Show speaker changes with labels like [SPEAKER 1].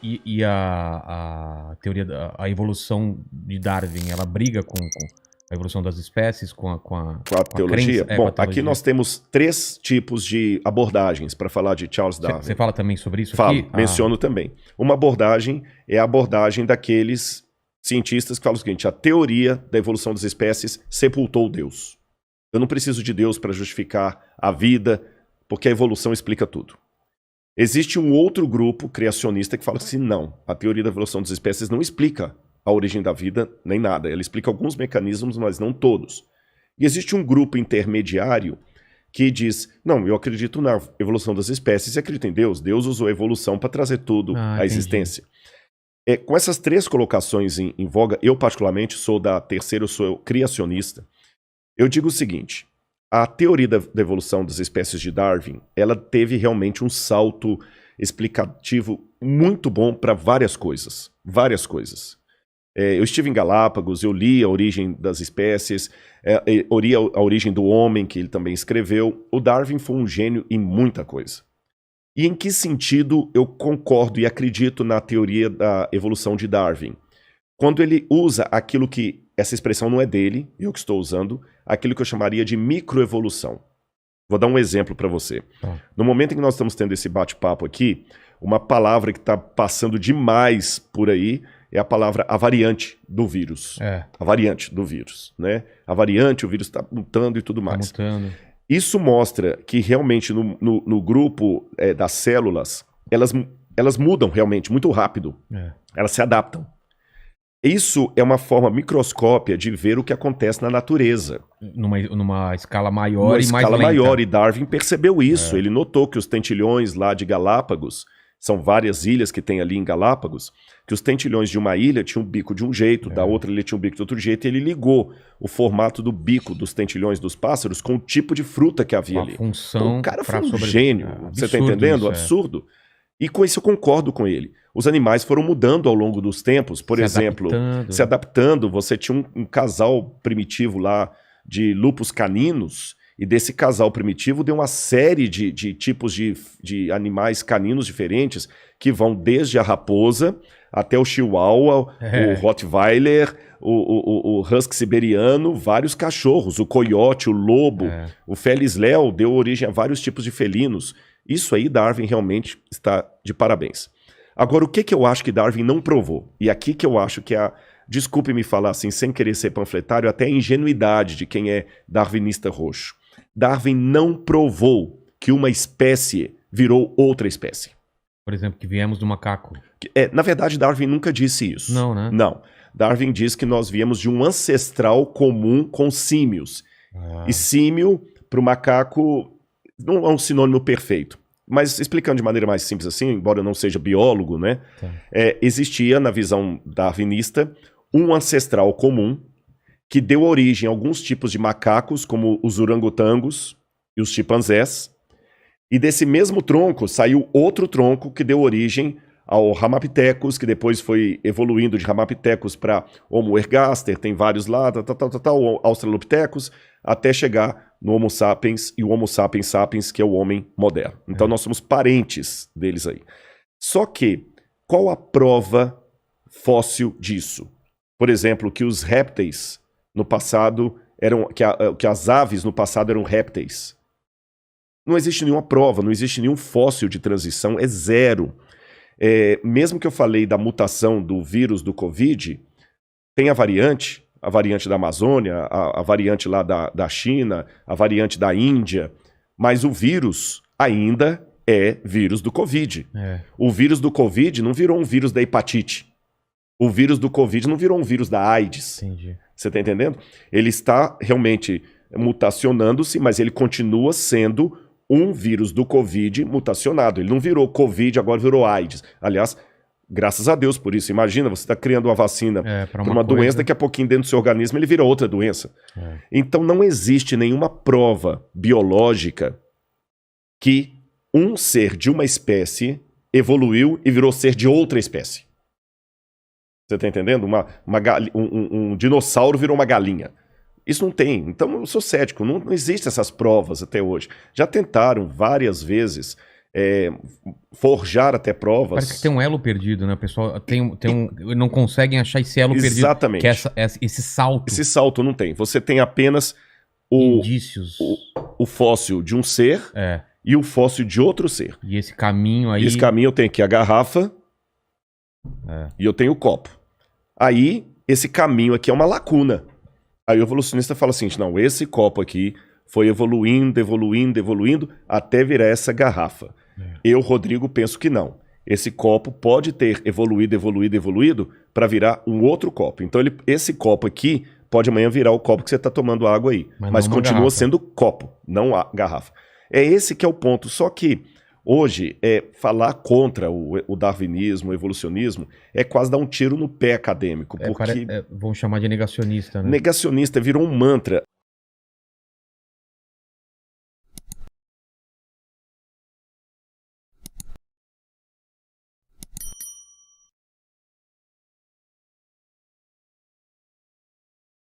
[SPEAKER 1] E a teoria a evolução de Darwin, ela briga com a evolução das espécies, com a
[SPEAKER 2] Com a teologia?
[SPEAKER 1] crença,
[SPEAKER 2] Bom,
[SPEAKER 1] com a
[SPEAKER 2] aqui
[SPEAKER 1] teologia?
[SPEAKER 2] nós temos 3 tipos de abordagens para falar de Charles Darwin.
[SPEAKER 1] Você fala também sobre isso
[SPEAKER 2] Falo,
[SPEAKER 1] aqui?
[SPEAKER 2] menciono também. Uma abordagem é a abordagem daqueles cientistas que falam o seguinte: a teoria da evolução das espécies sepultou Deus. Eu não preciso de Deus para justificar a vida, porque a evolução explica tudo. Existe um outro grupo criacionista que fala assim: não, a teoria da evolução das espécies não explica a origem da vida, nem nada. Ela explica alguns mecanismos, mas não todos. E existe um grupo intermediário que diz: não, eu acredito na evolução das espécies e acredito em Deus. Deus usou a evolução para trazer tudo à existência. Com essas 3 colocações em voga, eu particularmente sou da terceira, eu sou criacionista. Eu digo o seguinte: a teoria da evolução das espécies de Darwin, ela teve realmente um salto explicativo muito bom para várias coisas. Várias coisas. Eu estive em Galápagos, eu li a origem das espécies, eu li a origem do homem, que ele também escreveu. O Darwin foi um gênio em muita coisa. E em que sentido eu concordo e acredito na teoria da evolução de Darwin? Quando ele usa aquilo que, essa expressão não é dele, eu que estou usando, aquilo que eu chamaria de microevolução. Vou dar um exemplo para você. No momento em que nós estamos tendo esse bate-papo aqui, uma palavra que está passando demais por aí é a palavra a variante do vírus. A variante do vírus, né? A variante, o vírus está mutando e tudo mais. Isso mostra que realmente no grupo das células, elas mudam realmente muito rápido. Elas se adaptam. Isso é uma forma microscópia de ver o que acontece na natureza.
[SPEAKER 1] Numa escala maior e mais lenta. Numa
[SPEAKER 2] escala maior, e Darwin percebeu isso. Ele notou que os tentilhões lá de Galápagos, são várias ilhas que tem ali em Galápagos, que os tentilhões de uma ilha tinham um bico de um jeito, da outra ilha tinha um bico de outro jeito, e ele ligou o formato do bico dos tentilhões dos pássaros com o tipo de fruta que havia ali.
[SPEAKER 1] Função
[SPEAKER 2] então, o cara foi um gênio. Você está entendendo?
[SPEAKER 1] Isso,
[SPEAKER 2] absurdo. E com isso eu concordo com ele. Os animais foram mudando ao longo dos tempos. Por exemplo, se adaptando. Você tinha um casal primitivo lá de lupus caninos, e desse casal primitivo deu uma série de tipos de animais caninos diferentes, que vão desde a raposa até o chihuahua, o rottweiler, o husky siberiano, vários cachorros, o coiote, o lobo, o felis leo deu origem a vários tipos de felinos. Isso aí Darwin realmente está de parabéns. Agora, o que eu acho que Darwin não provou? E aqui que eu acho que desculpe me falar assim, sem querer ser panfletário, até a ingenuidade de quem é darwinista roxo. Darwin não provou que uma espécie virou outra espécie.
[SPEAKER 1] Por exemplo, que viemos do macaco.
[SPEAKER 2] Na verdade, Darwin nunca disse isso.
[SPEAKER 1] Não, né?
[SPEAKER 2] Não. Darwin diz que nós viemos de um ancestral comum com símios. E símio, para o macaco, não é um sinônimo perfeito. Mas explicando de maneira mais simples assim, embora eu não seja biólogo, né? Existia, na visão darwinista, um ancestral comum que deu origem a alguns tipos de macacos, como os orangotangos e os chimpanzés. E desse mesmo tronco saiu outro tronco que deu origem ao Ramapithecus, que depois foi evoluindo de Ramapithecus para Homo ergaster, tem vários lá, o Australopithecus, até chegar no Homo sapiens e o Homo sapiens sapiens, que é o homem moderno. Então nós somos parentes deles aí. Só que, qual a prova fóssil disso? Por exemplo, que os répteis no passado que as aves no passado eram répteis. Não existe nenhuma prova, não existe nenhum fóssil de transição, é zero. Mesmo que eu falei da mutação do vírus do Covid, tem a variante da Amazônia, a variante lá da China, a variante da Índia, mas o vírus ainda é vírus do Covid. O vírus do Covid não virou um vírus da hepatite. O vírus do Covid não virou um vírus da AIDS.
[SPEAKER 1] Entendi.
[SPEAKER 2] Você está entendendo? Ele está realmente mutacionando-se, mas ele continua sendo um vírus do Covid mutacionado. Ele não virou Covid, agora virou AIDS. Aliás, graças a Deus por isso. Imagina, você está criando uma vacina para uma doença, daqui a pouquinho dentro do seu organismo ele vira outra doença. Então não existe nenhuma prova biológica que um ser de uma espécie evoluiu e virou ser de outra espécie. Você está entendendo? Um dinossauro virou uma galinha. Isso não tem. Então eu sou cético. Não existem essas provas até hoje. Já tentaram várias vezes forjar até provas.
[SPEAKER 1] Parece que tem um elo perdido, né? O pessoal não conseguem achar esse elo
[SPEAKER 2] Exatamente.
[SPEAKER 1] perdido. Que é esse salto.
[SPEAKER 2] Esse salto não tem. Você tem apenas
[SPEAKER 1] indícios.
[SPEAKER 2] O fóssil de um ser e o fóssil de outro ser.
[SPEAKER 1] E esse caminho aí...
[SPEAKER 2] E esse caminho eu tenho aqui a garrafa e eu tenho o copo. Aí, esse caminho aqui é uma lacuna. Aí o evolucionista fala assim, não, esse copo aqui foi evoluindo, evoluindo, evoluindo, até virar essa garrafa. Eu, Rodrigo, penso que não. Esse copo pode ter evoluído, evoluído, evoluído para virar um outro copo. Então, esse copo aqui pode amanhã virar o copo que você está tomando água aí. Mas continua sendo copo, não a garrafa. É esse que é o ponto. Só que hoje, falar contra o darwinismo, o evolucionismo, é quase dar um tiro no pé acadêmico. Porque
[SPEAKER 1] vão chamar de negacionista, né?
[SPEAKER 2] Negacionista virou um mantra.